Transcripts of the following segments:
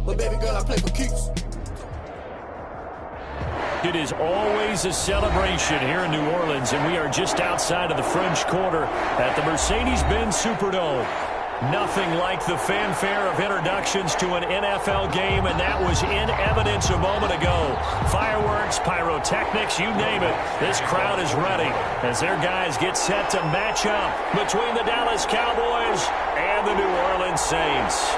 but baby girl, I play for keeps. It is always a celebration here in New Orleans, and we are just outside of the French Quarter at the Mercedes-Benz Superdome. Nothing like the fanfare of introductions to an NFL game, and that was in evidence a moment ago. Fireworks, pyrotechnics, you name it. This crowd is ready as their guys get set to match up between the Dallas Cowboys and the New Orleans Saints.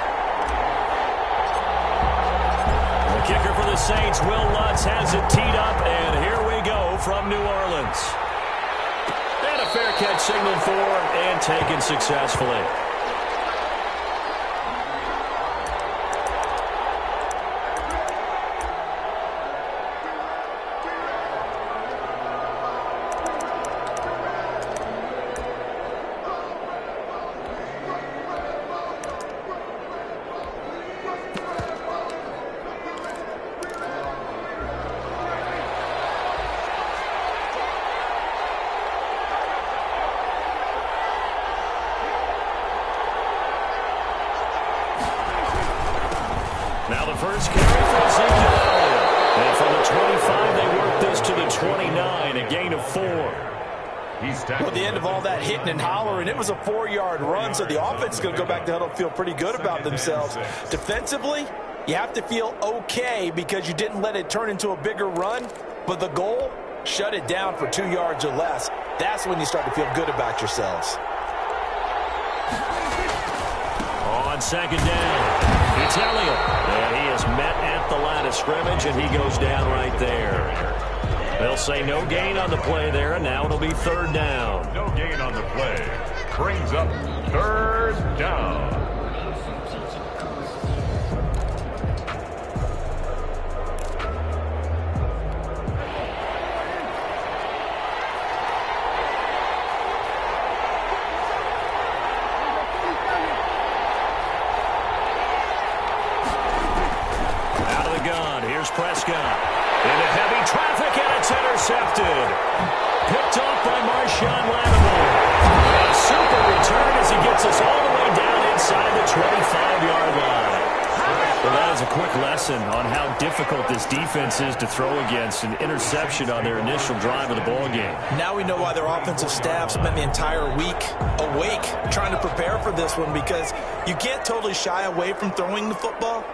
The kicker for the Saints, Will Lutz, has it teed up, and here we go from New Orleans. And a fair catch signaled for and taken successfully. Now the first carry for Ezekiel Elliott. And from the 25, they work this to the 29, a gain of 4. Well, at the end of all that hitting and hollering, it was a 4-yard run, so the offense is going to go back to huddle and feel pretty good about themselves. Defensively, you have to feel okay because you didn't let it turn into a bigger run, but the goal, shut it down for 2 yards or less. That's when you start to feel good about yourselves. On second down, it's Elliott. And he is met at the line of scrimmage, and he goes down right there. They'll say no gain on the play there, and now it'll be third down. No gain on the play. Brings up third down. Prescott into heavy traffic, and it's intercepted. Picked off by Marshawn Lattimore. A super return as he gets us all the way down inside the 25-yard line. Well, that is a quick lesson on how difficult this defense is to throw against. An interception on their initial drive of the ballgame. Now we know why their offensive staff spent the entire week awake trying to prepare for this one, because you can't totally shy away from throwing the football,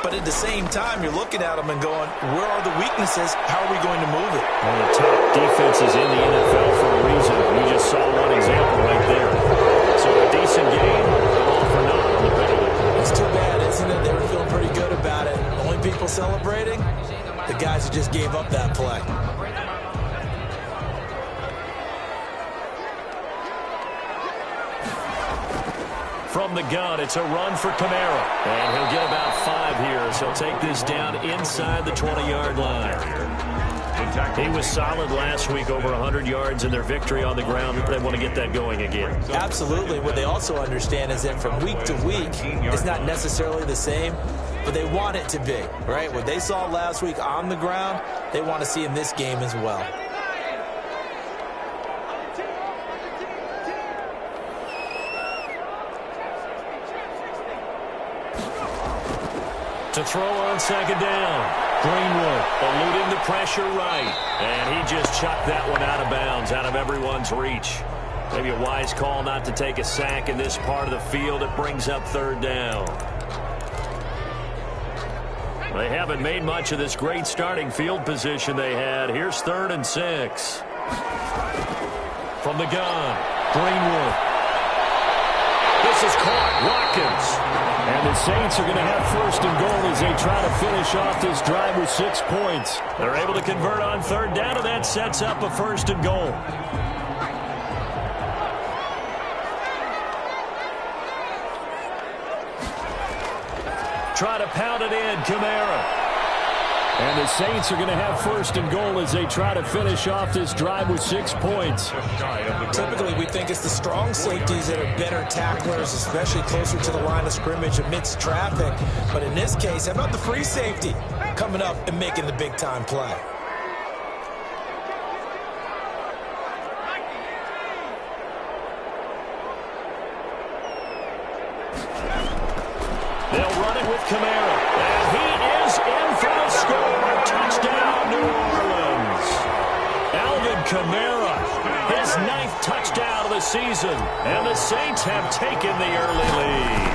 but at the same time, you're looking at them and going, where are the weaknesses? How are we going to move it? One of the top defenses in the NFL for a reason. We just saw one example right there. So a decent game, all for naught on the penalty. It's too bad, isn't it? They were feeling pretty good about it. Only people celebrating, the guys who just gave up that play. From the gun, it's a run for Kamara. And he'll get about 5 here as he'll take this down inside the 20-yard line. He was solid last week, over 100 yards in their victory on the ground. They want to get that going again. Absolutely. What they also understand is that from week to week, it's not necessarily the same, but they want it to be, right? What they saw last week on the ground, they want to see in this game as well. To throw on second down. Greenwood eluding the pressure right. And he just chucked that one out of bounds, out of everyone's reach. Maybe a wise call not to take a sack in this part of the field. It brings up third down. They haven't made much of this great starting field position they had. Here's 3rd and 6. From the gun, Greenwood. This is caught. Watkins. And the Saints are going to have 1st and goal as they try to finish off this drive with 6 points. They're able to convert on third down, and that sets up a 1st and goal. Try to pound it in, Kamara. And the Saints are going to have 1st and goal as they try to finish off this drive with 6 points. Typically, we think it's the strong safeties that are better tacklers, especially closer to the line of scrimmage amidst traffic. But in this case, how about the free safety coming up and making the big-time play? They'll run it with Kamara. And season, and the Saints have taken the early lead.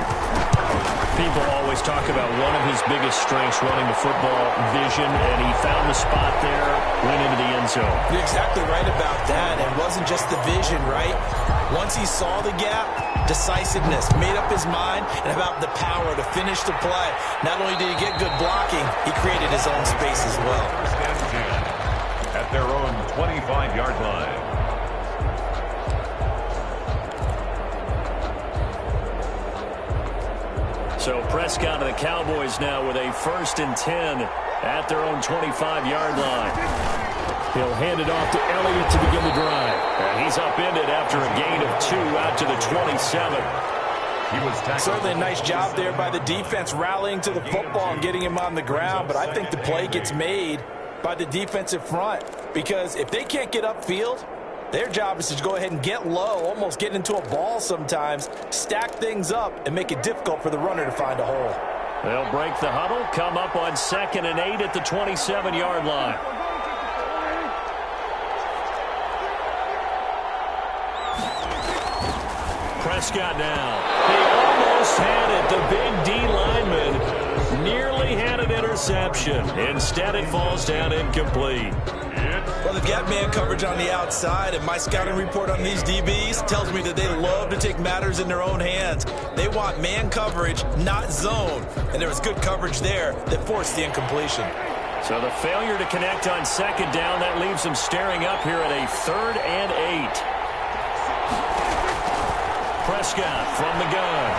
People always talk about one of his biggest strengths running the football, vision, and he found the spot there, went into the end zone. You're exactly right about that. It wasn't just the vision, right? Once he saw the gap, decisiveness, made up his mind, and about the power to finish the play. Not only did he get good blocking, he created his own space as well. At their own 25-yard line. So Prescott and the Cowboys now with a 1st and 10 at their own 25-yard line. He'll hand it off to Elliott to begin the drive. And he's upended after a gain of 2 out to the 27. Certainly a nice job there by the defense rallying to the football and getting him on the ground. But I think the play gets made by the defensive front. Because if they can't get upfield, their job is to go ahead and get low, almost get into a ball sometimes, stack things up, and make it difficult for the runner to find a hole. They'll break the huddle, come up on 2nd and 8 at the 27-yard line. Prescott now. He almost had it. The big D lineman nearly had an interception. Instead, it falls down incomplete. Well, they've got man coverage on the outside, and my scouting report on these DBs tells me that they love to take matters in their own hands. They want man coverage, not zone. And there was good coverage there that forced the incompletion. So the failure to connect on 2nd down, that leaves them staring up here at a 3rd and 8. Prescott from the gun.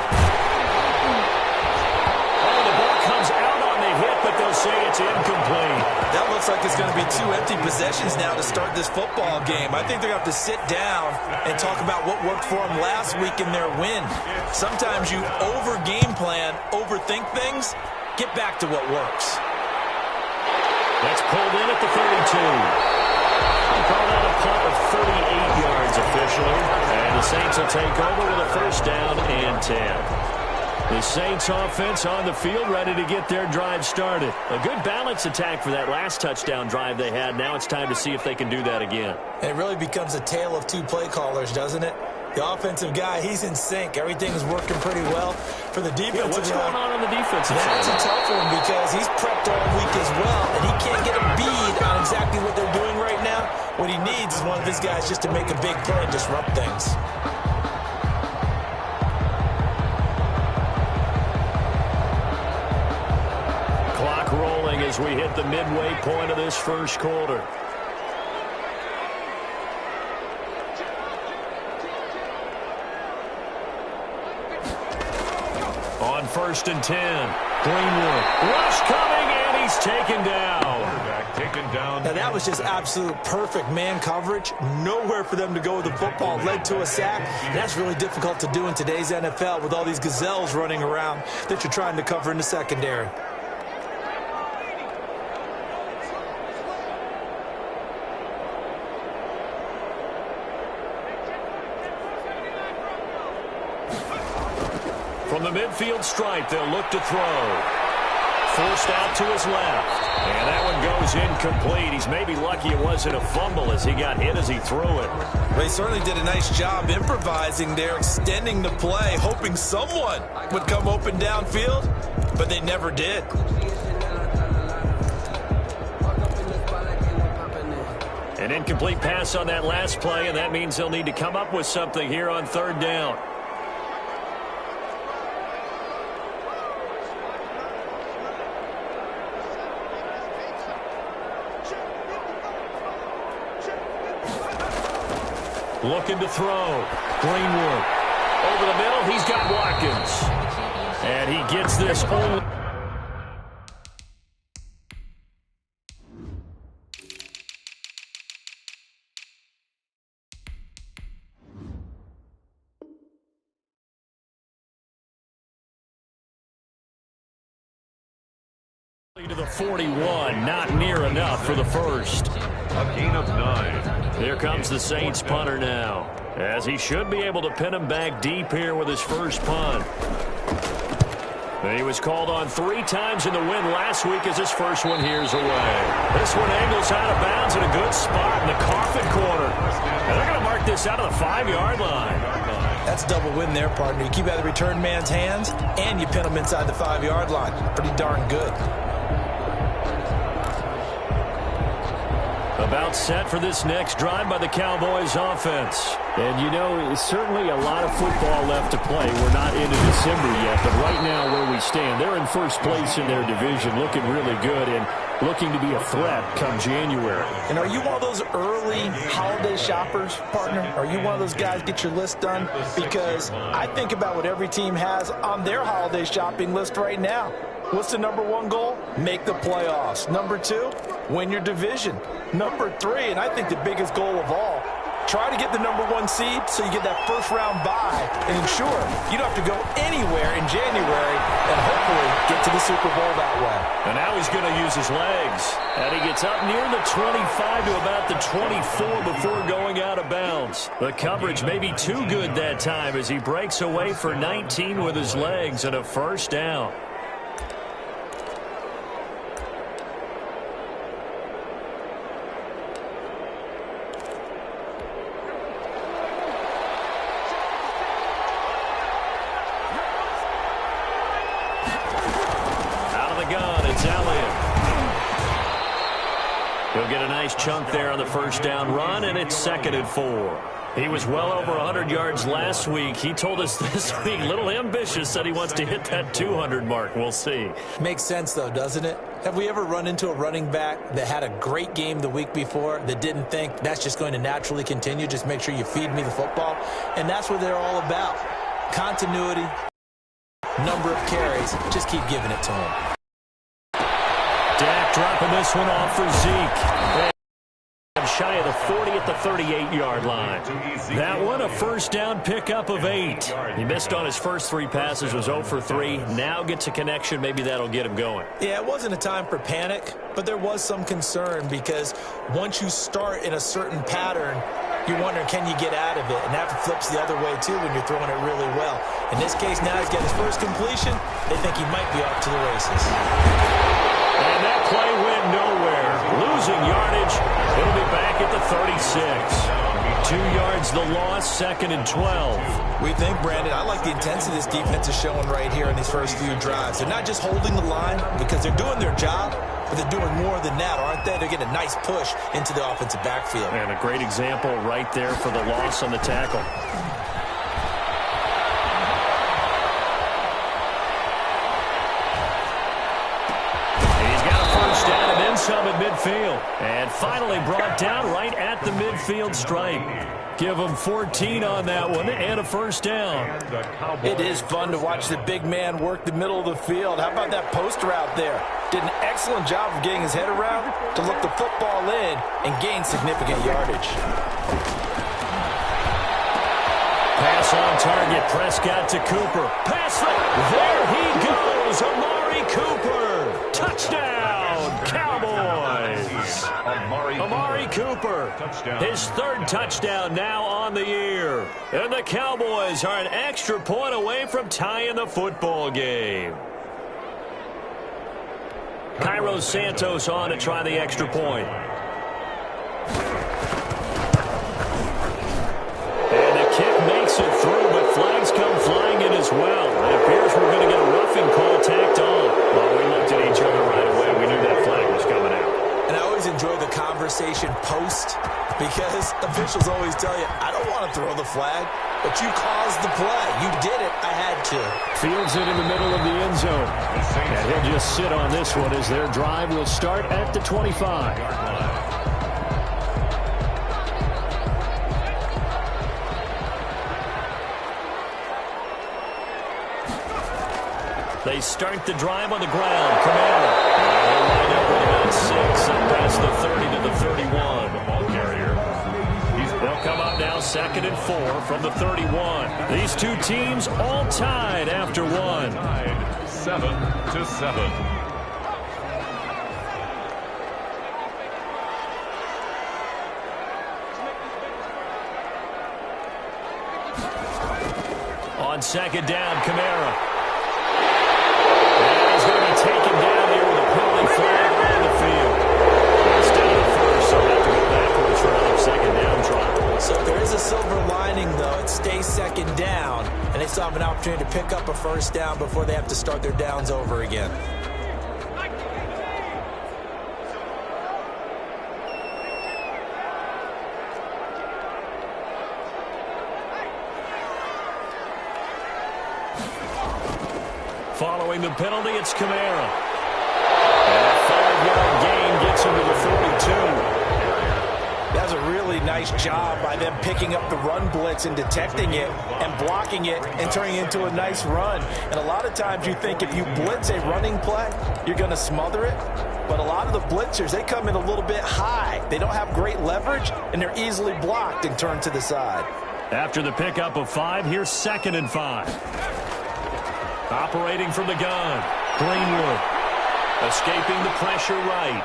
Oh, the ball comes out on the hit, but they'll say it's incomplete. That looks like it's going to be 2 empty possessions now to start this football game. I think they're going to have to sit down and talk about what worked for them last week in their win. Sometimes you over-game plan, overthink things, get back to what works. That's pulled in at the 32. Called out a punt of 38 yards officially. And the Saints will take over with a 1st down and 10. The Saints offense on the field ready to get their drive started. A good balance attack for that last touchdown drive they had. Now it's time to see if they can do that again. And it really becomes a tale of 2 play callers, doesn't it? The offensive guy, he's in sync. Everything's working pretty well. For the defensive what's guy, going on the defensive side? That's a tough one because he's prepped all week as well, and he can't get a bead on exactly what they're doing right now. What he needs is one of his guys just to make a big play and disrupt things. Clock rolling as we hit the midway point of this 1st quarter. On 1st and 10, Greenwood. Rush coming, and he's taken down. Now, that was just absolute perfect man coverage. Nowhere for them to go with the football. Led to a sack. And that's really difficult to do in today's NFL with all these gazelles running around that you're trying to cover in the secondary. From the midfield stripe, they'll look to throw. Forced out to his left. And that one goes incomplete. He's maybe lucky it wasn't a fumble as he got hit as he threw it. Well, he certainly did a nice job improvising there, extending the play, hoping someone would come open downfield, but they never did. An incomplete pass on that last play, and that means they'll need to come up with something here on 3rd down. Looking to throw. Greenwood. Over the middle, he's got Watkins. And he gets this only. To the 41, not near enough for the 1st. A gain of 9. Here comes the Saints punter now, as he should be able to pin him back deep here with his 1st punt. He was called on 3 times in the win last week as his first one here's away. This one angles out of bounds in a good spot in the coffin corner. And they're going to mark this out of the 5-yard line. That's a double win there, partner. You keep out of the return man's hands, and you pin him inside the 5-yard line. Pretty darn good. About set for this next drive by the Cowboys offense. And, you know, certainly a lot of football left to play. We're not into December yet, but right now where we stand, they're in first place in their division, looking really good and looking to be a threat come January. And are you one of those early holiday shoppers, partner? Are you one of those guys get your list done? Because I think about what every team has on their holiday shopping list right now. What's the number 1 goal? Make the playoffs. Number 2, win your division. Number 3, and I think the biggest goal of all, try to get the number 1 seed so you get that first-round bye and ensure you don't have to go anywhere in January and hopefully get to the Super Bowl that way. And now he's going to use his legs. And he gets up near the 25 to about the 24 before going out of bounds. The coverage may be too good that time as he breaks away for 19 with his legs and a first down. He'll get a nice chunk there on the first down run, and it's 2nd and 4. He was well over 100 yards last week. He told us this week, a little ambitious, said he wants to hit that 200 mark. We'll see. Makes sense, though, doesn't it? Have we ever run into a running back that had a great game the week before that didn't think that's just going to naturally continue? Just make sure you feed me the football. And that's what they're all about. Continuity, number of carries. Just keep giving it to him. Dak dropping this one off for Zeke. And shy of the 40 at the 38-yard line. That one a first down pickup of 8. He missed on his first 3 passes, was 0 for 3. Now gets a connection. Maybe that'll get him going. Yeah, it wasn't a time for panic, but there was some concern because once you start in a certain pattern, you're wondering, can you get out of it? And that flips the other way, too, when you're throwing it really well. In this case, now he's got his first completion. They think he might be off to the races. And that play went nowhere. Losing yardage. It'll be back at the 36. 2 yards the loss, 2nd and 12. We think, Brandon, I like the intensity this defense is showing right here in these first few drives. They're not just holding the line because they're doing their job, but they're doing more than that, aren't they? They're getting a nice push into the offensive backfield. And a great example right there for the loss on the tackle. Some at midfield, and finally brought down right at the midfield stripe. Give him 14 on that one and a first down. It is fun to watch the big man work the middle of the field. How about that post route there? Did an excellent job of getting his head around to look the football in and gain significant yardage. Pass on target. Prescott to Cooper. Pass there he goes. Amari Cooper. Touchdown, Cowboys. Amari Cooper. His 3rd touchdown now on the year. And the Cowboys are an extra point away from tying the football game. Cairo Santos on to try the extra point. And the kick makes it through, but flags come flying in as well. It appears we're going to get a roughing call tacked on. Well, we looked at each other right away. We knew that flag was coming out. And I always enjoy the conversation post because officials always tell you, I don't want to throw the flag, but you caused the play. You did it. I had to. Fields it in the middle of the end zone. And he'll just sit on this one as their drive will start at the 25. They start the drive on the ground. Kamara. They'll line up with about 6 up past the 30 to the 31. The ball carrier. They'll come up now 2nd and 4 from the 31. These two teams all tied after 1. 7-7. On 2nd down, Kamara. opportunity to pick up a first down before they have to start their downs over again. Following the penalty, it's Kamara. And a 5-yard gain gets him to the 42. That's a really nice job by them picking up the run blitz and detecting it and blocking it and turning it into a nice run. And a lot of times you think if you blitz a running play, you're going to smother it. But a lot of the blitzers, they come in a little bit high. They don't have great leverage, and they're easily blocked and turned to the side. After the pickup of 5, here's 2nd and 5. Operating from the gun, Greenwood. Escaping the pressure right.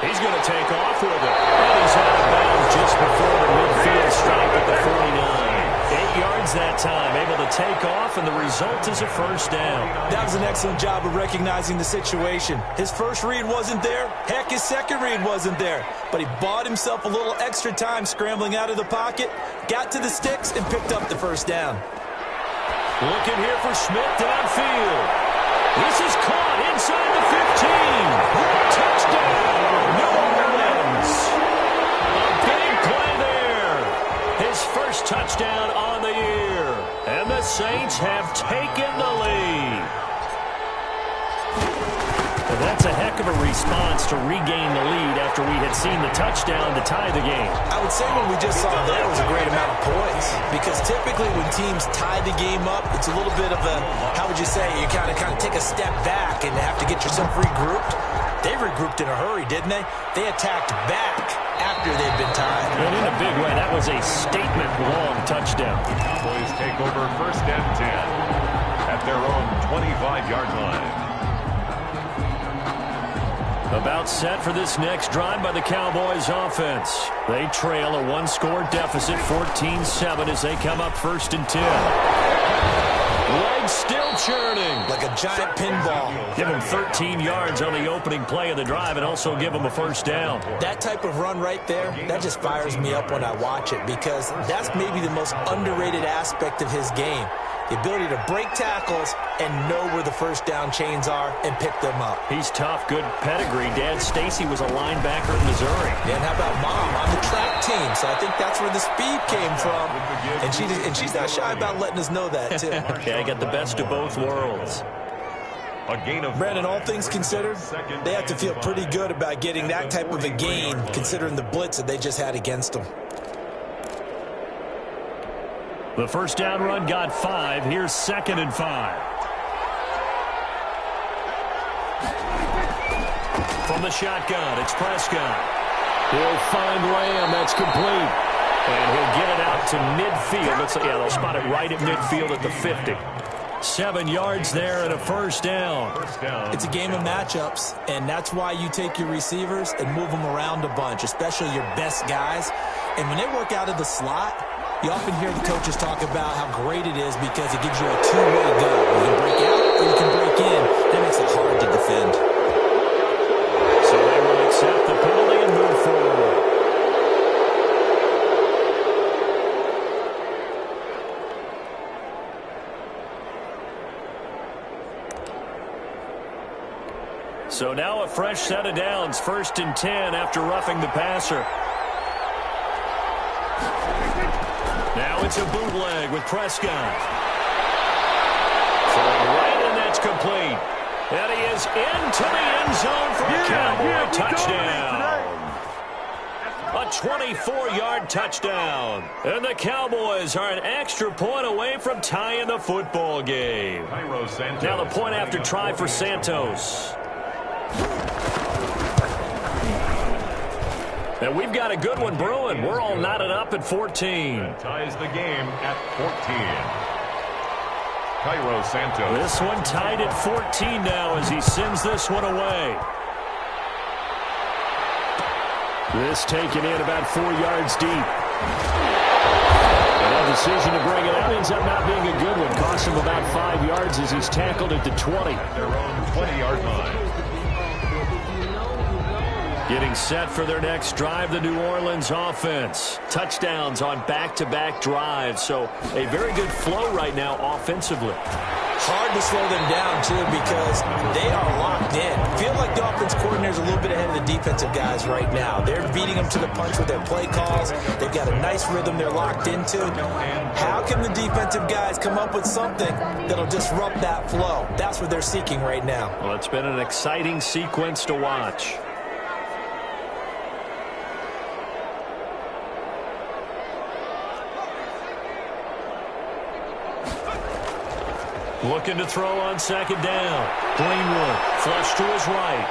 He's going to take off with it. And he's out of bounds just before the midfield stop at the 49. 8 yards that time, able to take off, and the result is a first down. That was an excellent job of recognizing the situation. His first read wasn't there. Heck, his second read wasn't there. But he bought himself a little extra time scrambling out of the pocket, got to the sticks, and picked up the first down. Looking here for Smith downfield. This is caught inside the 15. Touchdown, New Orleans. A big play there. His first touchdown on the year. And the Saints have taken the lead. And that's a heck of a response to regain the lead after we had seen the touchdown to tie the game. I would say what we just saw there was a great amount of points, because typically when teams tie the game up, it's a little bit of a, how would you say, you kind of take a step back and have to get yourself regrouped. They regrouped in a hurry, didn't they? They attacked back after they'd been tied. And in a big way, that was a statement-long touchdown. Cowboys take over 1st and 10 at their own 25-yard line. About set for this next drive by the Cowboys offense. They trail a one-score deficit, 14-7, as they come up 1st and 10. Legs still churning. Like a giant pinball. Give him 13 yards on the opening play of the drive and also give him a first down. That type of run right there, that just fires me up when I watch it, because that's maybe the most underrated aspect of his game. The ability to break tackles and know where the first down chains are and pick them up. He's tough, good pedigree. Dad Stacy was a linebacker in Missouri. And how about Mom on the track team? So I think that's where the speed came from. And she's not shy about letting us know that, too. Yeah, he got the best of both worlds. A gain of Brandon, all things considered, they have to feel pretty good about getting that type of a gain, considering the blitz that they just had against them. The first down run got 5. Here's 2nd and 5. From the shotgun, it's Prescott. He'll find Lamb. That's complete. And he'll get it out to midfield. Looks like, yeah, they'll spot it right at midfield at the 50. 7 yards there and a first down. It's a game of matchups, and that's why you take your receivers and move them around a bunch, especially your best guys. And when they work out of the slot, you often hear the coaches talk about how great it is because it gives you a two-way go. You can break out or you can break in. That makes it hard to defend. So they will accept the penalty and move forward. So now a fresh set of downs, 1st and 10 after roughing the passer. Now it's a bootleg with Prescott. Throwing right, and that's complete. And he is into the end zone for a Cowboy touchdown. A 24-yard touchdown. And the Cowboys are an extra point away from tying the football game. Now the point after try for Santos. And we've got a good one brewing. We're all knotted up at 14. That ties the game at 14. Cairo Santos. This one tied at 14 now as he sends this one away. This taken in about 4 yards deep. And a decision to bring it out ends up not being a good one. Costs him about 5 yards as he's tackled at the 20. Their own 20-yard line. Getting set for their next drive, the New Orleans offense. Touchdowns on back-to-back drives, so a very good flow right now offensively. Hard to slow them down, too, because they are locked in. Feel like the offense coordinator is a little bit ahead of the defensive guys right now. They're beating them to the punch with their play calls. They've got a nice rhythm they're locked into. How can the defensive guys come up with something that'll disrupt that flow? That's what they're seeking right now. Well, it's been an exciting sequence to watch. Looking to throw on second down. Greenwood, flush to his right.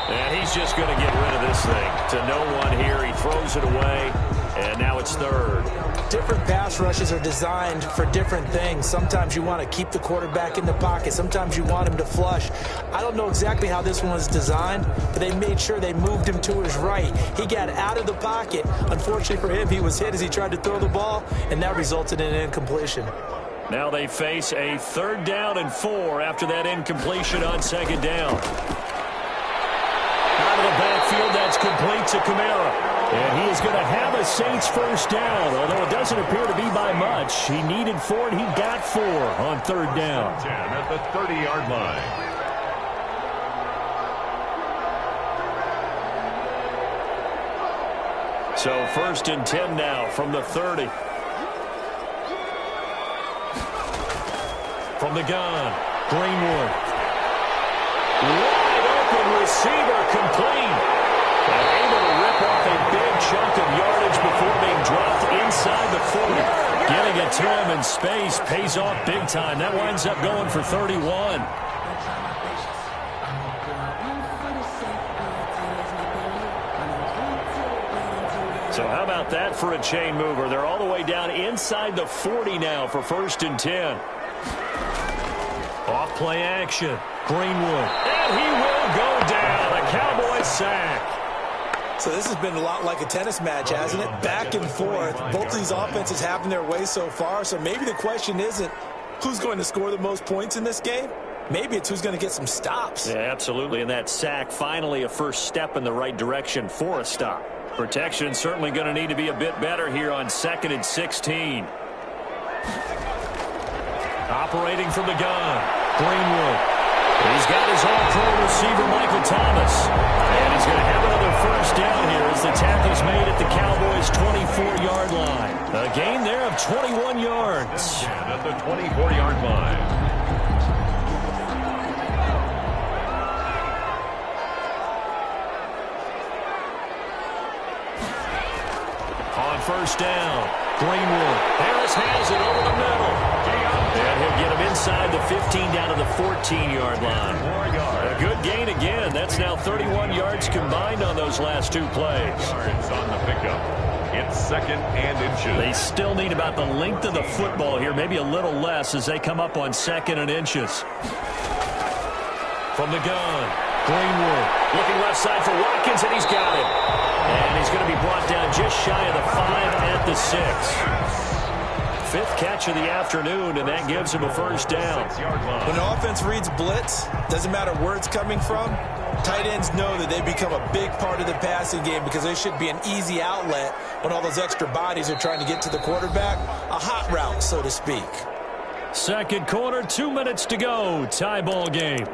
And he's just going to get rid of this thing to no one here. He throws it away, and now it's third. Different pass rushes are designed for different things. Sometimes you want to keep the quarterback in the pocket. Sometimes you want him to flush. I don't know exactly how this one was designed, but they made sure they moved him to his right. He got out of the pocket. Unfortunately for him, he was hit as he tried to throw the ball, and that resulted in an incompletion. Now they face a 3rd down and 4 after that incompletion on second down. Out of the backfield, that's complete to Kamara. And he is going to have a Saints first down, although it doesn't appear to be by much. He needed 4, and he got 4 on 3rd down. 10 at the 30-yard line. So 1st and 10 now from the 30. From the gun, Greenwood. Wide open receiver, complete. And able to rip off a big chunk of yardage before being dropped inside the 40. Getting it to him in space pays off big time. That winds up going for 31. So how about that for a chain mover? They're all the way down inside the 40 now for 1st and 10. Off play action. Greenwood. And he will go down. A Cowboys sack. So this has been a lot like a tennis match, hasn't it? Back and forth. Both of these offenses having their way so far. So maybe the question isn't who's going to score the most points in this game. Maybe it's who's going to get some stops. Yeah, absolutely. And that sack, finally a first step in the right direction for a stop. Protection certainly going to need to be a bit better here on 2nd and 16. Operating from the gun, Greenwood. He's got his all-pro receiver, Michael Thomas. And he's going to have another first down here as the tackle's made at the Cowboys' 24-yard line. A gain there of 21 yards. At the 24-yard line. On first down, Greenwood. Harris has it over the middle. And he'll get him inside the 15 down to the 14-yard line. A good gain again. That's now 31 yards combined on those last 2 plays. Yards on the pickup. It's 2nd and inches. They still need about the length of the football here, maybe a little less as they come up on 2nd and inches. From the gun, Greenwood looking left side for Watkins, and he's got it. And he's going to be brought down just shy of the 5 at the 6. 5th catch of the afternoon, and that gives him a first down. When the offense reads blitz, doesn't matter where it's coming from, tight ends know that they become a big part of the passing game because they should be an easy outlet when all those extra bodies are trying to get to the quarterback. A hot route, so to speak. 2nd quarter, 2 minutes to go. Tie ball game.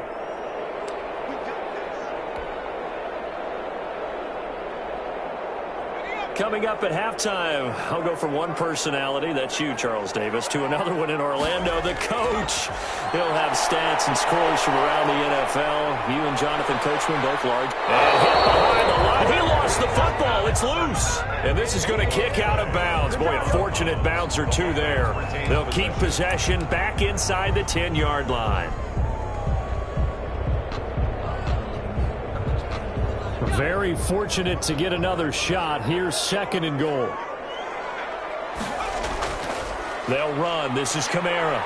Coming up at halftime, I'll go from one personality, that's you, Charles Davis, to another one in Orlando, the coach. He'll have stats and scores from around the NFL. You and Jonathan Coachman, both large. And hit behind the line. He lost the football. It's loose. And this is going to kick out of bounds. Boy, a fortunate bounce or two there. They'll keep possession back inside the 10-yard line. Very fortunate to get another shot. Here's 2nd and goal. They'll run. This is Kamara.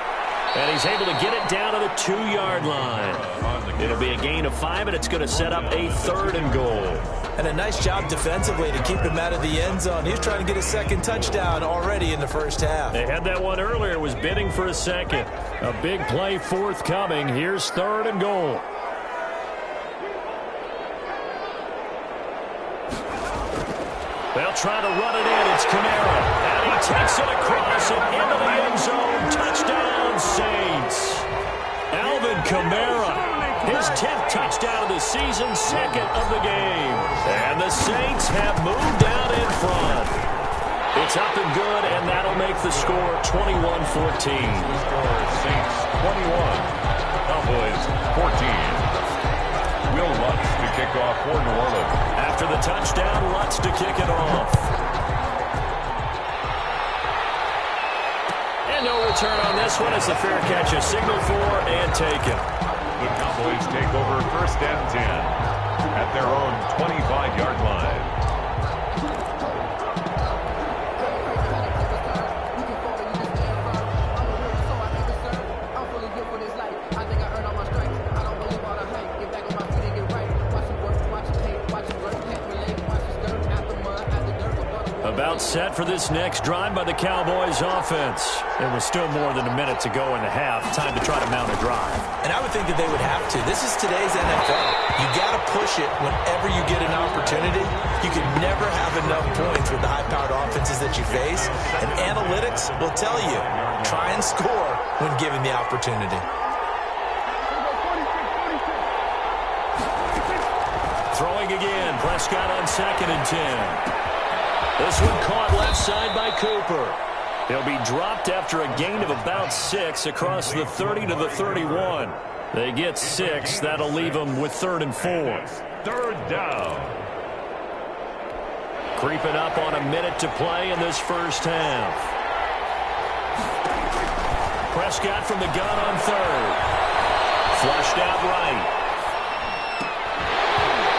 And he's able to get it down to the 2-yard line. It'll be a gain of 5, and it's going to set up a 3rd and goal. And a nice job defensively to keep him out of the end zone. He's trying to get a 2nd touchdown already in the first half. They had that one earlier, was bidding for a 2nd. A big play forthcoming. Here's 3rd and goal. They'll try to run it in. It's Kamara. And he takes it across and into the end zone. Touchdown, Saints. Alvin Kamara, his 10th touchdown of the season, 2nd of the game. And the Saints have moved out in front. It's up and good, and that'll make the score 21-14. Saints 21, Cowboys 14. Will Lutz to kick off for New Orleans. After the touchdown, Lutz to kick it off. And no return on this one as the fair catch is signaled for and taken. The Cowboys take over 1st and 10 at their own 25-yard line. About set for this next drive by the Cowboys offense. There was still more than a minute to go in the half. Time to try to mount a drive. And I would think that they would have to. This is today's NFL. You got to push it whenever you get an opportunity. You can never have enough points with the high-powered offenses that you face. And analytics will tell you, try and score when given the opportunity. Throwing again. Prescott on 2nd and 10. This one caught left side by Cooper. He'll be dropped after a gain of about 6 across the 30 to the 31. They get 6. That'll leave them with 3rd and 4. 3rd down. Creeping up on a minute to play in this first half. Prescott from the gun on 3rd. Flushed out right.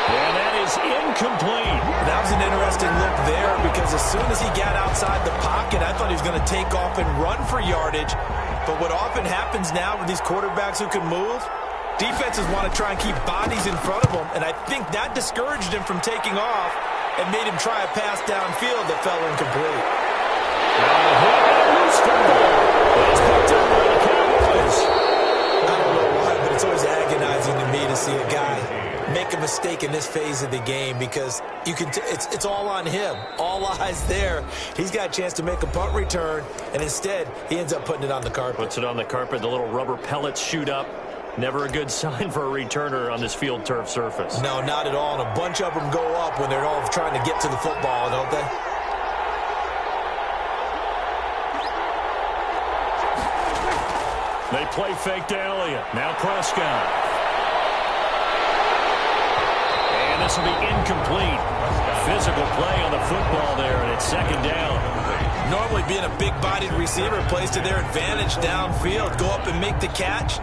And that is incomplete. That was an interesting look there because as soon as he got outside the pocket, I thought he was going to take off and run for yardage. But what often happens now with these quarterbacks who can move, defenses want to try and keep bodies in front of them, and I think that discouraged him from taking off and made him try a pass downfield that fell incomplete. I don't know why, but it's always agonizing to me to see a guy make a mistake in this phase of the game because you can it's all on him. All eyes there. He's got a chance to make a punt return, and instead he ends up putting it on the carpet. Puts it on the carpet. The little rubber pellets shoot up. Never a good sign for a returner on this field turf surface. No, not at all. And a bunch of them go up when they're all trying to get to the football, don't they? They play fake to Elliott. Now Prescott. This will be incomplete. Physical play on the football there, and it's 2nd down. Normally being a big-bodied receiver plays to their advantage downfield. Go up and make the catch,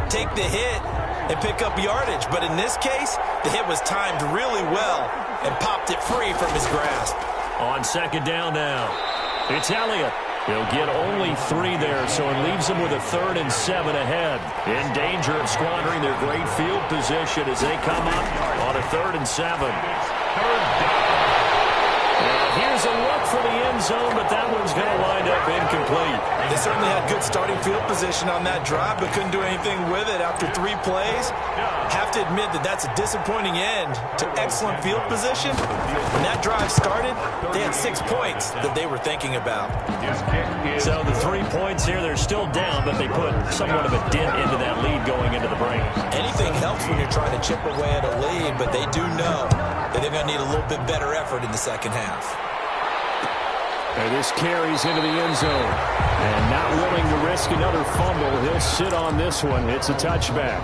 take the hit, and pick up yardage. But in this case, the hit was timed really well and popped it free from his grasp. On 2nd down now. It's Elliott. He'll get only 3 there, so it leaves them with a 3rd and 7 ahead. In danger of squandering their great field position as they come up on a 3rd and 7. Now here's a look for the end zone, but that one's going to wind up incomplete. They certainly had good starting field position on that drive, but couldn't do anything with it after 3 plays. Have to admit that that's a disappointing end to excellent field position. When that drive started, they had 6 points that they were thinking about. So the 3 points here, they're still down, but they put somewhat of a dent into that lead going into the break. Anything helps when you're trying to chip away at a lead, but they do know that they're going to need a little bit better effort in the second half. And this carries into the end zone. And not willing to risk another fumble, he'll sit on this one. It's a touchback.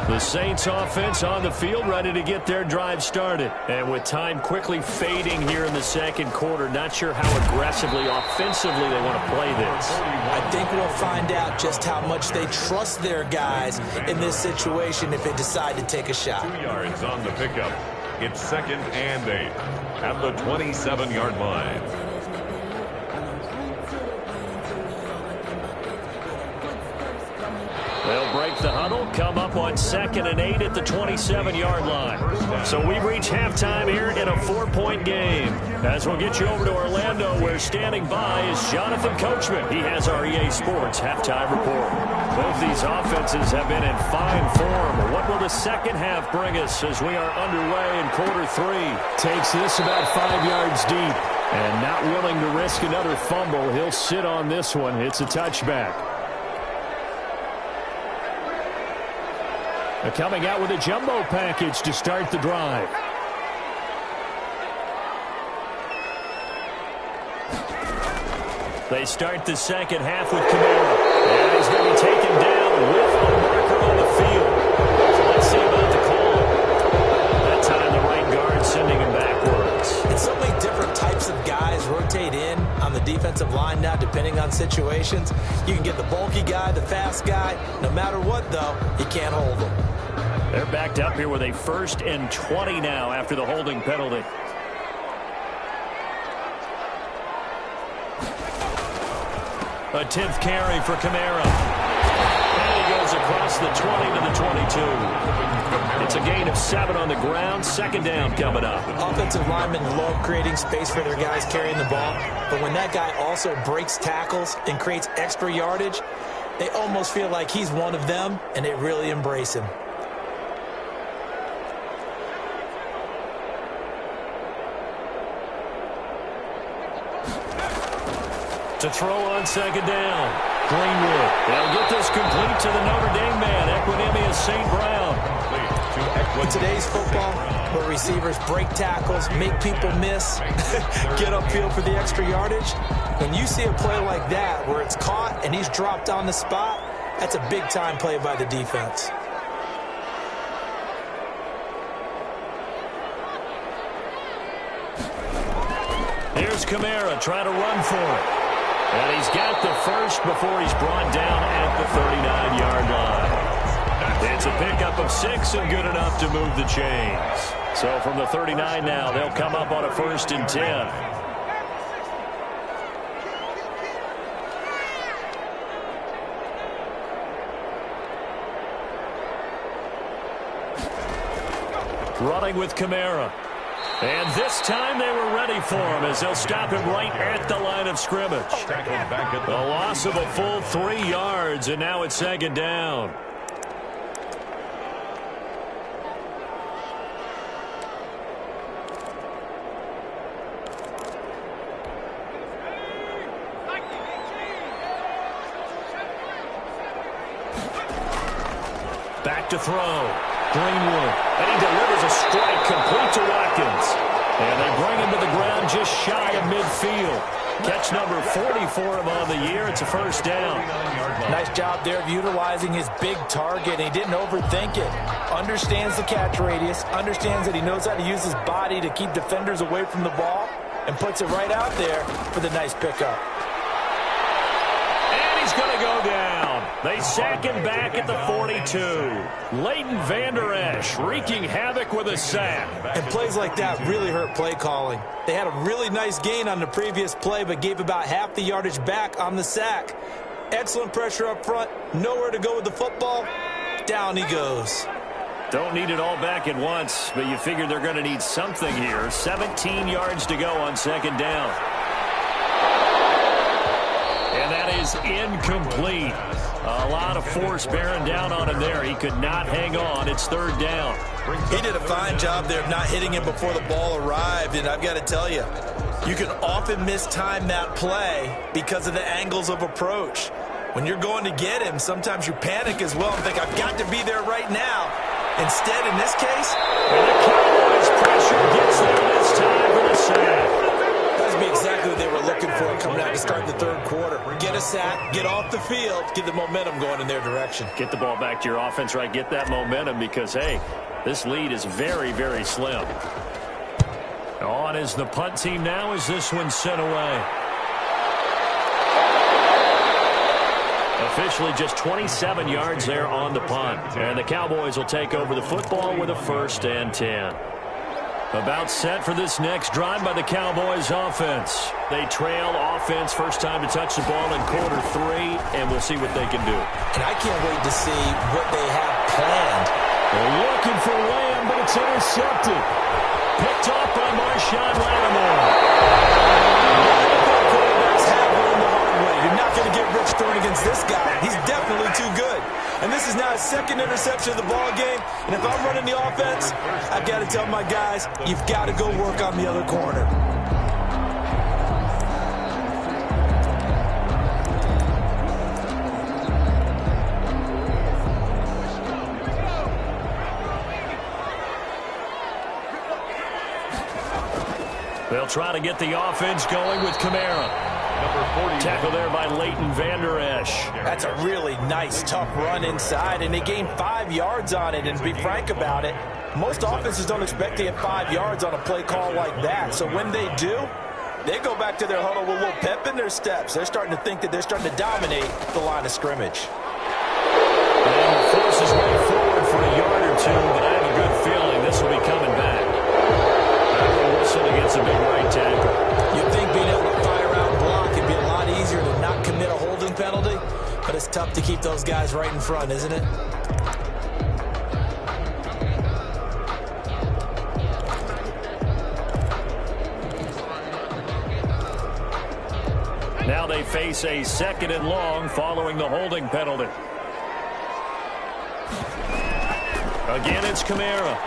The Saints offense on the field ready to get their drive started. And with time quickly fading here in the second quarter, not sure how aggressively, offensively they want to play this. I think we'll find out just how much they trust their guys in this situation if they decide to take a shot. 2 yards on the pickup. It's 2nd and 8 at the 27-yard line. They'll break the huddle, come up on 2nd and 8 at the 27-yard line. So we reach halftime here in a 4-point game. As we'll get you over to Orlando, where standing by is Jonathan Coachman. He has our EA Sports halftime report. Both these offenses have been in fine form. What will the second half bring us as we are underway in quarter three? Takes this about 5 yards deep. And not willing to risk another fumble, he'll sit on this one. It's a touchback. They're coming out with a jumbo package to start the drive. They start the second half with Kamara. And he's going to be taken down with a marker on the field. So let's see about the call. That time the right guard sending him backwards. And so many different types of guys rotate in on the defensive line now, depending on situations. You can get the bulky guy, the fast guy. No matter what, though, you can't hold them. They're backed up here with a 1st and 20 now after the holding penalty. A 10th carry for Kamara. And he goes across the 20 to the 22. It's a gain of 7 on the ground. Second down coming up. Offensive linemen love creating space for their guys carrying the ball. But when that guy also breaks tackles and creates extra yardage, they almost feel like he's one of them, and they really embrace him. To throw on second down. Greenwood. They'll get this complete to the Notre Dame man, Equinemius St. Brown. In today's football, where receivers break tackles, make people miss, get upfield for the extra yardage, when you see a play like that where it's caught and he's dropped on the spot, that's a big-time play by the defense. Here's Kamara trying to run for it. And he's got the first before he's brought down at the 39-yard line. It's a pickup of 6 and good enough to move the chains. So from the 39 now, they'll come up on a 1st and 10. Running with Kamara. And this time they were ready for him as they'll stop him right at the line of scrimmage. A loss of a full 3 yards, and now it's second down. Back to throw. Greenwood. And he delivers a strike complete to Watkins. And they bring him to the ground just shy of midfield. Catch number 40 for him on the year. It's a 1st down. Nice job there of utilizing his big target. He didn't overthink it. Understands the catch radius. Understands that he knows how to use his body to keep defenders away from the ball. And puts it right out there for the nice pickup. And he's going to go down. They sack him back at the 42. Leighton Vander Esch wreaking havoc with a sack. And plays like that really hurt play calling. They had a really nice gain on the previous play, but gave about half the yardage back on the sack. Excellent pressure up front. Nowhere to go with the football. Down he goes. Don't need it all back at once, but you figure they're going to need something here. 17 yards to go on second down. And that is incomplete. A lot of force bearing down on him there. He could not hang on. It's 3rd down. He did a fine job there of not hitting him before the ball arrived. And I've got to tell you, you can often mistime that play because of the angles of approach. When you're going to get him, sometimes you panic as well and think, I've got to be there right now. Instead, in this case, and the Cowboys pressure gets there this time for the sack. That'd be exactly what they were looking for coming out to start the 3rd quarter. Get a sack, get off the field, get the momentum going in their direction. Get the ball back to your offense, right? Get that momentum because, hey, this lead is very, very slim. On is the punt team now as this one's sent away. Officially just 27 yards there on the punt. And the Cowboys will take over the football with a 1st and 10. About set for this next drive by the Cowboys offense. They trail offense, first time to touch the ball in quarter 3, and we'll see what they can do. And I can't wait to see what they have planned. They're looking for Lamb, but it's intercepted. Picked off by Marshawn Lattimore. Quarterbacks have learned the hard way. You're not going to get rich throwing against this guy. He's definitely too good. And this is now his second interception of the ball game. And if I'm running the offense, I've got to tell my guys, you've got to go work on the other corner. They'll try to get the offense going with Kamara. Tackle there by Leighton Vander Esch. That's a really nice, tough run inside, and they gained 5 yards on it. And to be frank about it, most offenses don't expect to get 5 yards on a play call like that. So when they do, they go back to their huddle with a little pep in their steps. They're starting to think that they're starting to dominate the line of scrimmage. And force his way forward for a yard or two, but I have a good feeling this will be coming back. Against a big right tackle. You'd think being able to fire out and block would be a lot easier to not commit a holding penalty, but it's tough to keep those guys right in front, isn't it? Now they face a 2nd and long following the holding penalty. Again, it's Kamara.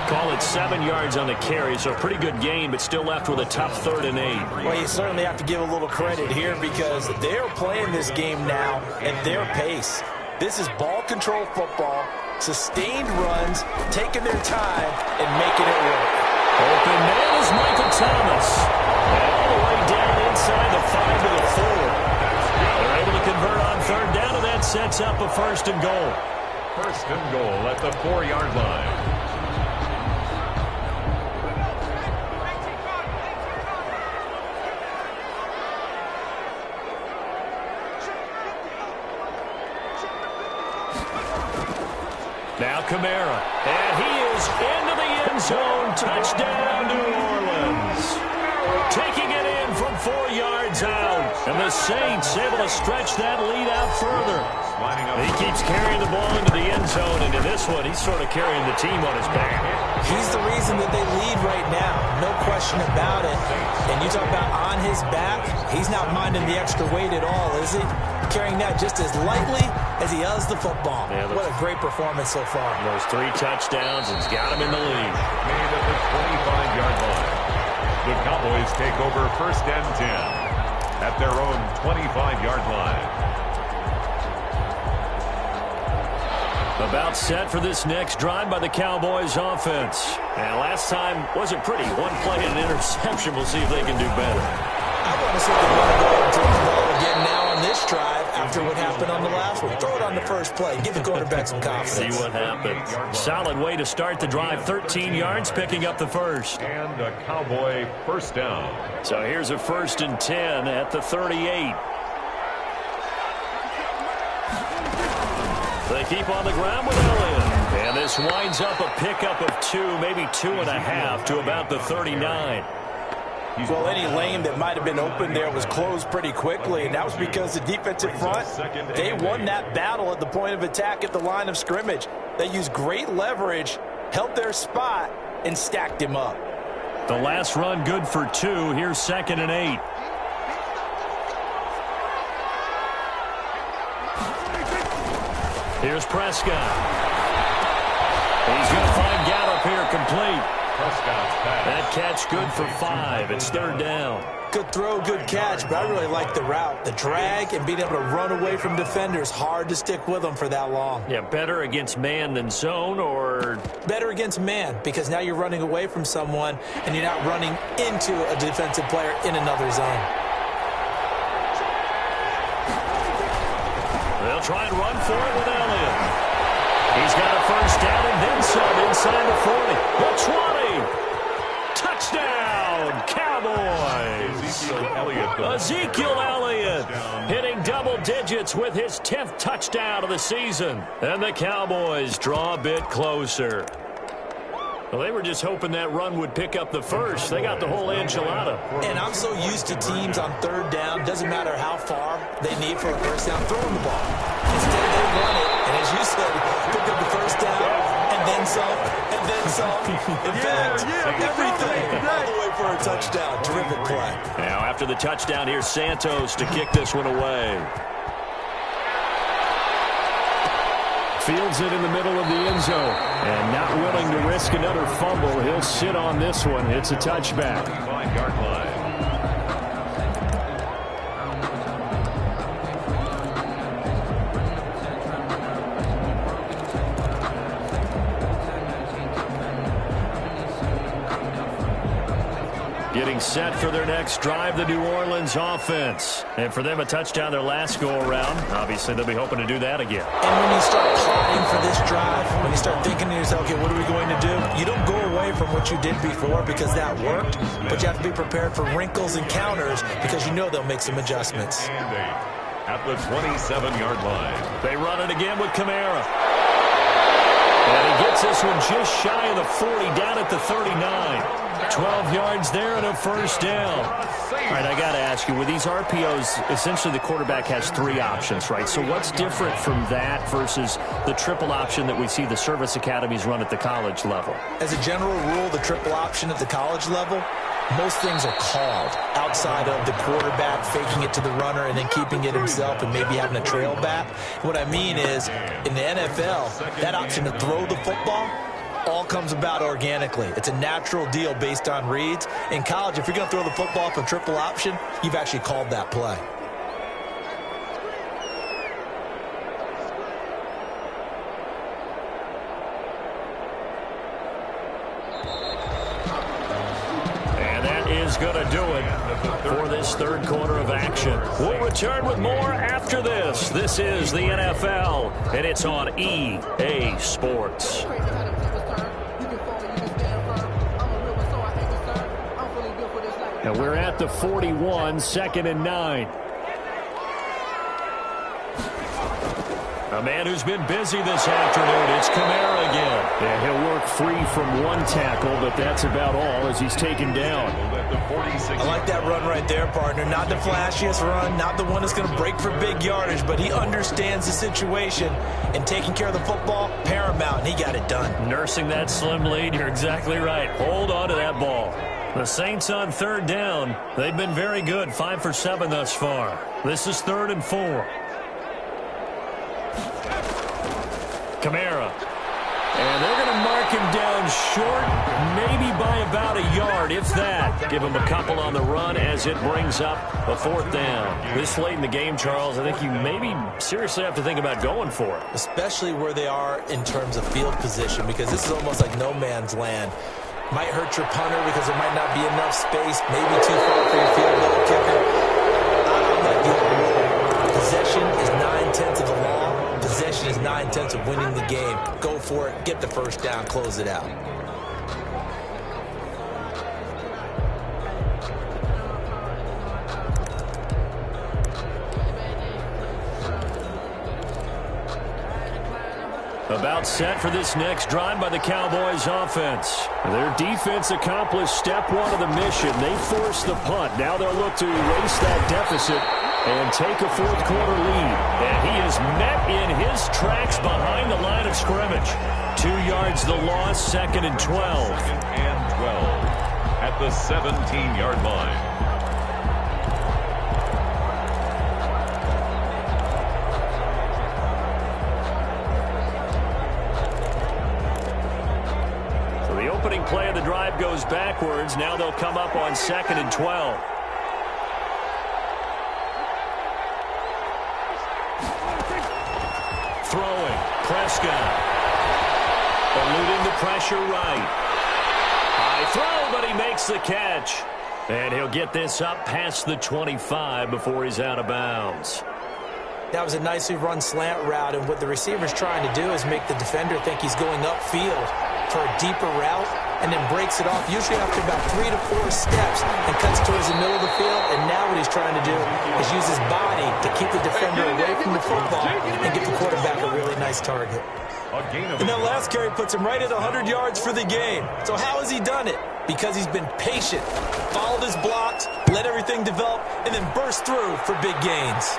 Call it 7 yards on the carry, so a pretty good gain, but still left with a tough 3rd and 8. Well, you certainly have to give a little credit here because they're playing this game now at their pace. This is ball control football, sustained runs, taking their time, and making it work. Open man is Michael Thomas. All the way down inside the 5 to the 4. They're able to convert on 3rd down, and that sets up a 1st and goal. 1st and goal at the 4-yard line. Now Kamara, and he is into the end zone. Touchdown, New Orleans. Taking it in from 4 yards out. And the Saints able to stretch that lead out further. He keeps carrying the ball into the end zone, and in this one, he's sort of carrying the team on his back. He's the reason that they lead right now. No question about it. And you talk about on his back, he's not minding the extra weight at all, is he? Carrying that just as lightly as he does the football. Yeah, what a great performance so far. Those 3 touchdowns, it's got him in the lead. Made at the 25-yard line. The Cowboys take over 1st and 10 at their own 25-yard line. About set for this next drive by the Cowboys offense. And last time wasn't pretty. 1 play and an interception. We'll see if they can do better. I want to see if they want to go and take the ball again now on this drive after what happened on the last one. Throw it on the first play. Give the quarterback some confidence. See what happens. Solid way to start the drive. 13 yards, picking up the 1st. And a Cowboy 1st down. So here's a 1st and 10 at the 38. They keep on the ground with Elliott. And this winds up a pickup of 2, maybe 2.5 to about the 39. Well, any lane that might have been open there was closed pretty quickly, and that was because the defensive front, they won that battle at the point of attack at the line of scrimmage. They used great leverage, held their spot, and stacked him up. The last run good for 2. Here's 2nd and 8. Here's Prescott. He's going to find Gallup here complete. That catch good for 5. It's 3rd down. Good throw, good catch, but I really like the route. The drag and being able to run away from defenders, hard to stick with them for that long. Yeah, better against man than zone, or? Better against man, because now you're running away from someone and you're not running into a defensive player in another zone. They'll try and run for it with Elliott. He's got a 1st down and then some inside the 40. The 20. Touchdown, Cowboys. Ezekiel Elliott hitting double digits with his 10th touchdown of the season. And the Cowboys draw a bit closer. Well, they were just hoping that run would pick up the 1st. They got the whole enchilada. And I'm so used to teams on 3rd down, doesn't matter how far they need for a 1st down, throwing the ball. Instead, they run it, and as you said, pick up the 1st down, and then some, and then some. In fact, everything, all the way for a touchdown. Terrific play. Now, after the touchdown, here's Santos to kick this one away. Fields it in the middle of the end zone. And not willing to risk another fumble. He'll sit on this one. It's a touchback. 5-yard line. Getting set for their next drive, the New Orleans offense. And for them, a touchdown their last go-around. Obviously, they'll be hoping to do that again. And when you start plotting for this drive, when you start thinking to yourself, okay, what are we going to do? You don't go away from what you did before because that worked, but you have to be prepared for wrinkles and counters because you know they'll make some adjustments. And 8 at the 27-yard line. They run it again with Kamara. And he gets this one just shy of the 40, down at the 39. 12 yards there and a first down. All right, I got to ask you, with these RPOs, essentially the quarterback has 3 options, right? So what's different from that versus the triple option that we see the service academies run at the college level? As a general rule, the triple option at the college level, most things are called outside of the quarterback faking it to the runner and then keeping it himself and maybe having a trail back. What I mean is, in the NFL, that option to throw the football all comes about organically. It's a natural deal based on reads. In college, if you're going to throw the football off a triple option, you've actually called that play. Is going to do it for this third quarter of action. We'll return with more after this. This is the NFL, and it's on EA Sports. And we're at the 41, 2nd and 9. A man who's been busy this afternoon, it's Kamara again. Yeah, he'll work free from one tackle, but that's about all as he's taken down. I like that run right there, partner. Not the flashiest run, not the one that's going to break for big yardage, but he understands the situation, and taking care of the football, paramount, and he got it done. Nursing that slim lead, you're exactly right. Hold on to that ball. The Saints on third down. They've been very good, 5 for 7 thus far. This is 3rd and 4. Kamara. And they're going to mark him down short, maybe by about a yard, if that. Give him a couple on the run as it brings up a 4th down. This late in the game, Charles, I think you maybe seriously have to think about going for it. Especially where they are in terms of field position, because this is almost like no man's land. Might hurt your punter because there might not be enough space, maybe too far for your field goal kicker. I'm like the old rule. Possession is 9/10 of the law. Possession is 9/10 of winning the game. Go for it, get the first down, close it out. About set for this next drive by the Cowboys offense. Their defense accomplished step 1 of the mission. They forced the punt. Now they'll look to erase that deficit and take a 4th quarter lead. And he is met in his tracks behind the line of scrimmage. 2 yards the loss, 2nd and 12. 2nd and 12 at the 17-yard line. Play of the drive goes backwards. Now they'll come up on 2nd and 12. Throwing. Prescott. Eluding the pressure right. High throw, but he makes the catch. And he'll get this up past the 25 before he's out of bounds. That was a nicely run slant route, and what the receiver's trying to do is make the defender think he's going upfield for a deeper route, and then breaks it off, usually after about 3 to 4 steps, and cuts towards the middle of the field. And now what he's trying to do is use his body to keep the defender away from the football and get the quarterback a really nice target. And that last carry puts him right at 100 yards for the game. So how has he done it? Because he's been patient, followed his blocks, let everything develop, and then burst through for big gains.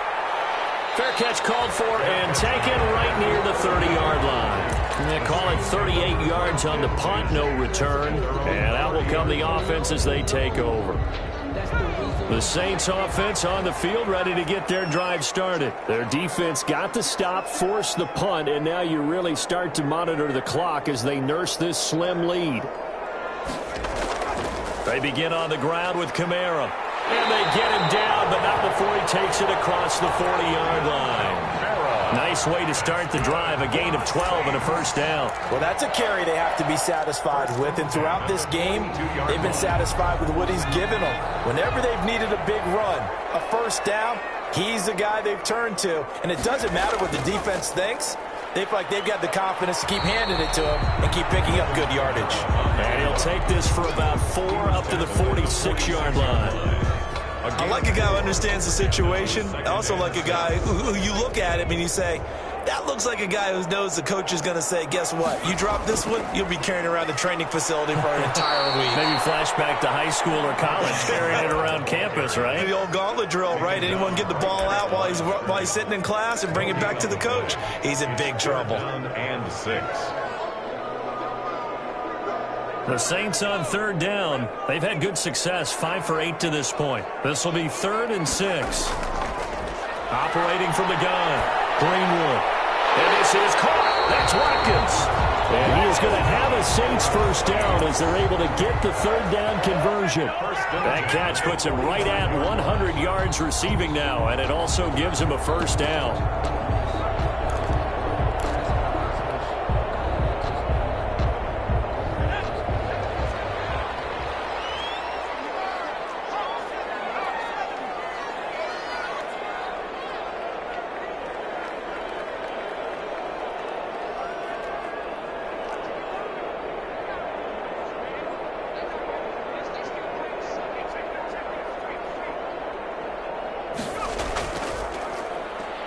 Fair catch called for and taken right near the 30-yard line. They call it 38 yards on the punt, no return. And out will come the offense as they take over. The Saints offense on the field, ready to get their drive started. Their defense got the stop, forced the punt, and now you really start to monitor the clock as they nurse this slim lead. They begin on the ground with Kamara. And they get him down, but not before he takes it across the 40-yard line. Nice way to start the drive, a gain of 12 and a first down. Well, that's a carry they have to be satisfied with, and throughout this game, they've been satisfied with what he's given them. Whenever they've needed a big run, a first down, he's the guy they've turned to. And it doesn't matter what the defense thinks. They feel like they've got the confidence to keep handing it to him and keep picking up good yardage. And he'll take this for about 4 up to the 46-yard line. I like a guy who understands the situation. I also like a guy who you look at him and you say, that looks like a guy who knows the coach is going to say, guess what? You drop this one, you'll be carrying around the training facility for an entire week. Maybe flashback to high school or college, carrying it around campus, right? The old gauntlet drill, right? Anyone get the ball out while he's sitting in class and bring it back to the coach? He's in big trouble. And 6. The Saints on third down. They've had good success, 5 for 8 to this point. This will be 3rd and 6. Operating from the gun, Greenwood. And this is caught. That's Watkins. And he is going to have a Saints first down as they're able to get the third down conversion. That catch puts him right at 100 yards receiving now, and it also gives him a first down.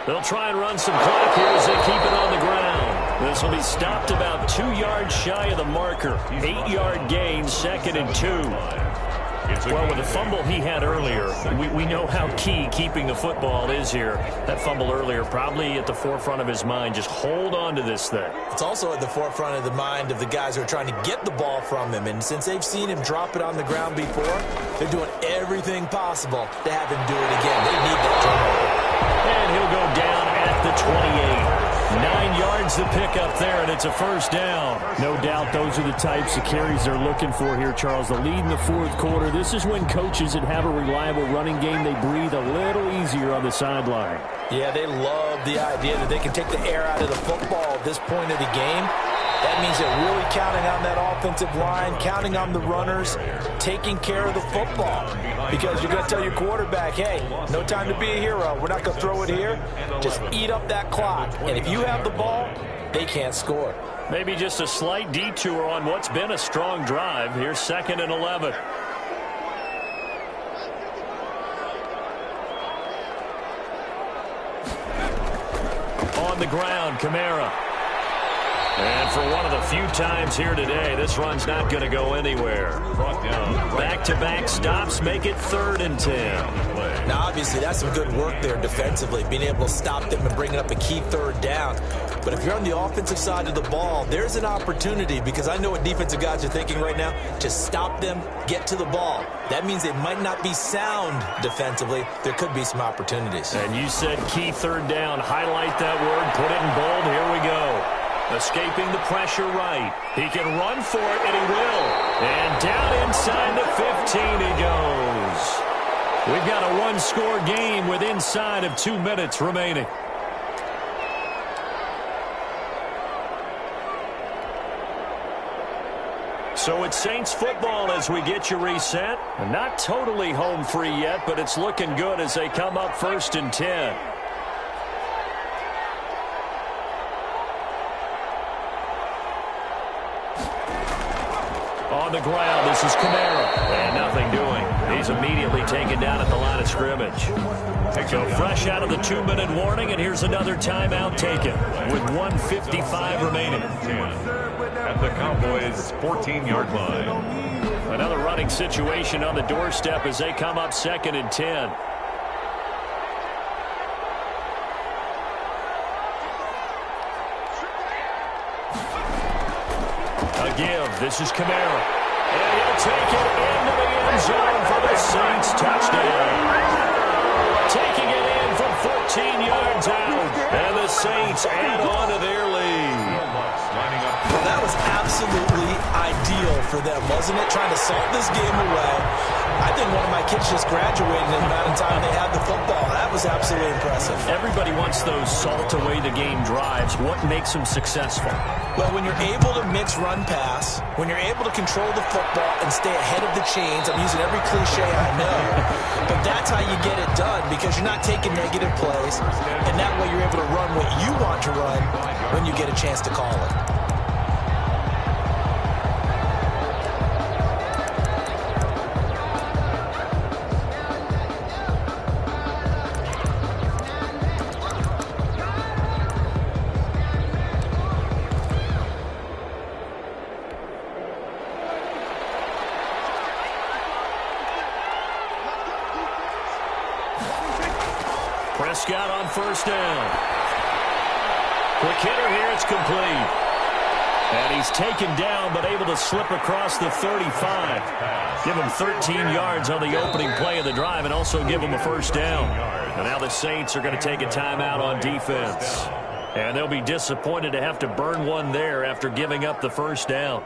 They'll try and run some clock here as they keep it on the ground. This will be stopped about 2 yards shy of the marker. 8-yard gain, 2nd and 2. Well, with the fumble he had earlier, we know how key keeping the football is here. That fumble earlier probably at the forefront of his mind. Just hold on to this thing. It's also at the forefront of the mind of the guys who are trying to get the ball from him. And since they've seen him drop it on the ground before, they're doing everything possible to have him do it again. They need that turnover. And he'll go down at the 28. 9 yards to pick up there, and it's a first down. No doubt those are the types of carries they're looking for here, Charles. The lead in the fourth quarter. This is when coaches that have a reliable running game, they breathe a little easier on the sideline. Yeah, they love the idea that they can take the air out of the football at this point of the game. That means they're really counting on that offensive line, counting on the runners, taking care of the football. Because you're going to tell your quarterback, hey, no time to be a hero. We're not going to throw it here. Just eat up that clock. And if you have the ball, they can't score. Maybe just a slight detour on what's been a strong drive. Here's 2nd and 11. On the ground, Kamara. And for one of the few times here today, this run's not going to go anywhere. Back-to-back stops make it 3rd and 10. Now, obviously, that's some good work there defensively, being able to stop them and bringing up a key third down. But if you're on the offensive side of the ball, there's an opportunity, because I know what defensive guys are thinking right now. Just stop them, get to the ball. That means they might not be sound defensively. There could be some opportunities. And you said key third down. Highlight that word. Put it in bold. Here we go. Escaping the pressure right. He can run for it, and he will. And down inside the 15 he goes. We've got a one-score game with inside of 2 minutes remaining. So it's Saints football as we get you reset. Not totally home free yet, but it's looking good as they come up 1st and 10. On the ground, this is Kamara. And nothing doing. He's immediately taken down at the line of scrimmage. So fresh out of the 2-minute warning, and here's another timeout taken with 1:55 remaining. At the Cowboys' 14-yard line. Another running situation on the doorstep as they come up 2nd and 10. A give. This is Kamara. And he'll take it into the end zone for the Saints touchdown. Taking it in from 14 yards out. And the Saints add on to their lead. Well, that was absolutely ideal for them, wasn't it? Trying to salt this game away. I think one of my kids just graduated in the amount of time they had the football. That was absolutely impressive. Everybody wants those salt away the game drives. What makes them successful? Well, when you're able to mix run pass, when you're able to control the football and stay ahead of the chains, I'm using every cliche I know, but that's how you get it done because you're not taking negative plays, and that way you're able to run what you want to run when you get a chance to call it. Prescott on first down. Quick hitter here, it's complete. And he's taken down, but able to slip across the 35. Give him 13 yards on the opening play of the drive and also give him a first down. And now the Saints are going to take a timeout on defense. And they'll be disappointed to have to burn one there after giving up the first down.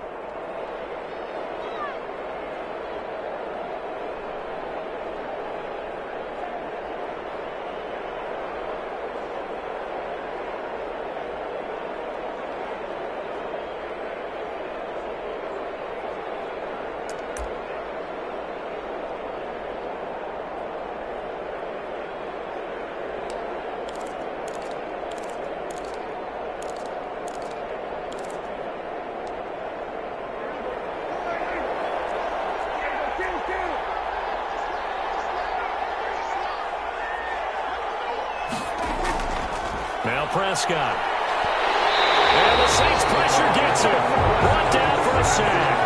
Now Prescott. And the Saints pressure gets him. Brought down for a sack.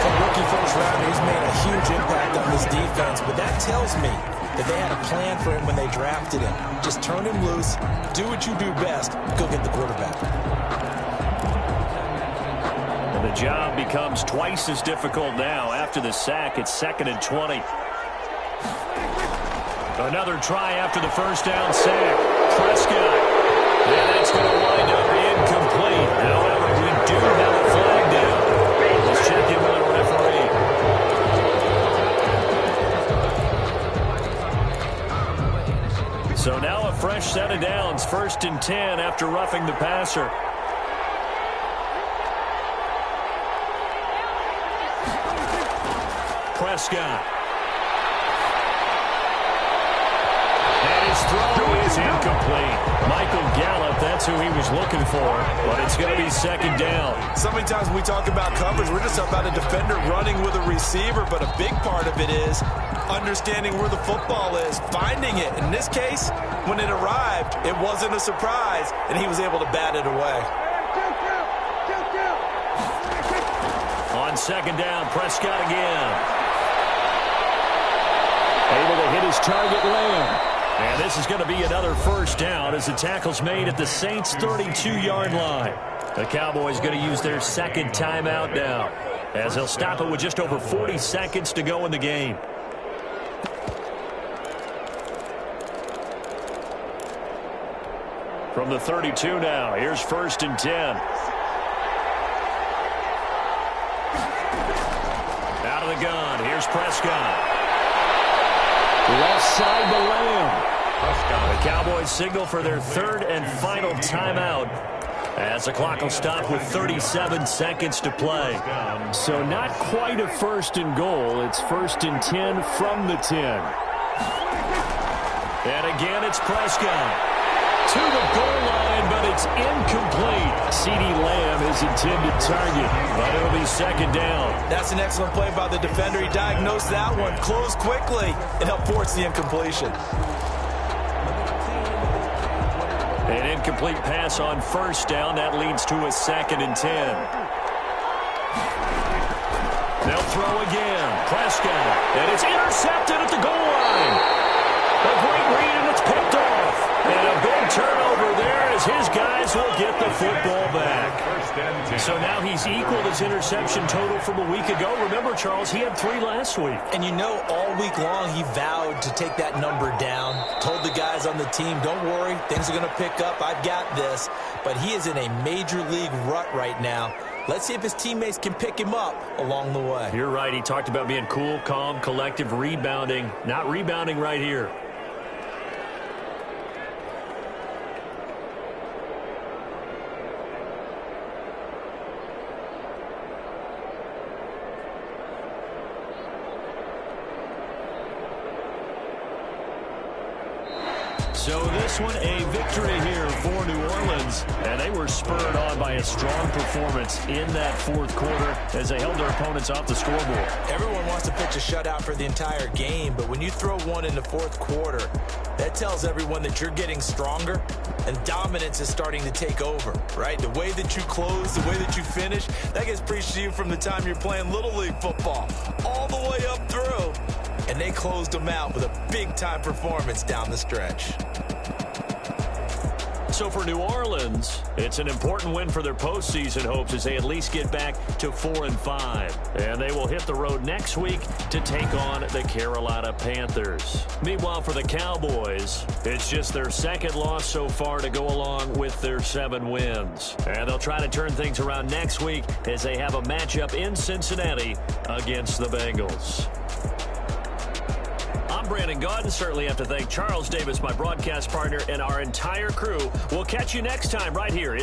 For a rookie first rounder, he's made a huge impact on this defense, but that tells me that they had a plan for him when they drafted him. Just turn him loose, do what you do best, go get the quarterback. And the job becomes twice as difficult now. After the sack, it's 2nd and 20. Another try after the first down sack. Prescott. And that's going to wind up incomplete. However, we do have a flag down. Let's check in with the referee. So now a fresh set of downs. 1st and 10 after roughing the passer. Prescott. His throw is incomplete. Michael Gallup, that's who he was looking for, but it's going to be 2nd down. So many times when we talk about coverage, we're just about a defender running with a receiver, but a big part of it is understanding where the football is, finding it. In this case, when it arrived, it wasn't a surprise, and he was able to bat it away. On 2nd down, Prescott again. Able to hit his target, Lamb. And this is going to be another first down as the tackle's made at the Saints' 32-yard line. The Cowboys going to use their 2nd timeout now as they'll stop it with just over 40 seconds to go in the game. From the 32 now, here's 1st and 10. Out of the gun, here's Prescott. Left side to Lamb. The Cowboys signal for their 3rd and final timeout as the clock will stop with 37 seconds to play. So not quite a 1st and goal. It's 1st and 10 from the 10. And again, it's Prescott. To the goal line, but it's incomplete. CeeDee Lamb is intended target, but it'll be 2nd down. That's an excellent play by the defender. He diagnosed that one, closed quickly, and helped force the incompletion. An incomplete pass on 1st down. That leads to a 2nd and 10. They'll throw again. Prescott. And it's intercepted at the goal line. A great read, and it's picked off. And a big turnover there as his guys will get the football back. and 10. So now he's equaled his interception total from a week ago. Remember, Charles, he had 3 last week. And you know, all week long he vowed to take that number down. Told the guys on the team, don't worry, things are going to pick up. I've got this. But he is in a major league rut right now. Let's see if his teammates can pick him up along the way. You're right. He talked about being cool, calm, collective, rebounding. Not rebounding right here. So this one, a victory here for New Orleans. And they were spurred on by a strong performance in that fourth quarter as they held their opponents off the scoreboard. Everyone wants to pitch a shutout for the entire game, but when you throw one in the fourth quarter, that tells everyone that you're getting stronger and dominance is starting to take over, right? The way that you close, the way that you finish, that gets preached to you from the time you're playing Little League football all the way up through. And they closed them out with a big-time performance down the stretch. So for New Orleans, it's an important win for their postseason hopes as they at least get back to 4-5. And they will hit the road next week to take on the Carolina Panthers. Meanwhile, for the Cowboys, it's just their second loss so far to go along with their 7 wins. And they'll try to turn things around next week as they have a matchup in Cincinnati against the Bengals. I'm Brandon Gaudin. Certainly have to thank Charles Davis, my broadcast partner, and our entire crew. We'll catch you next time right here.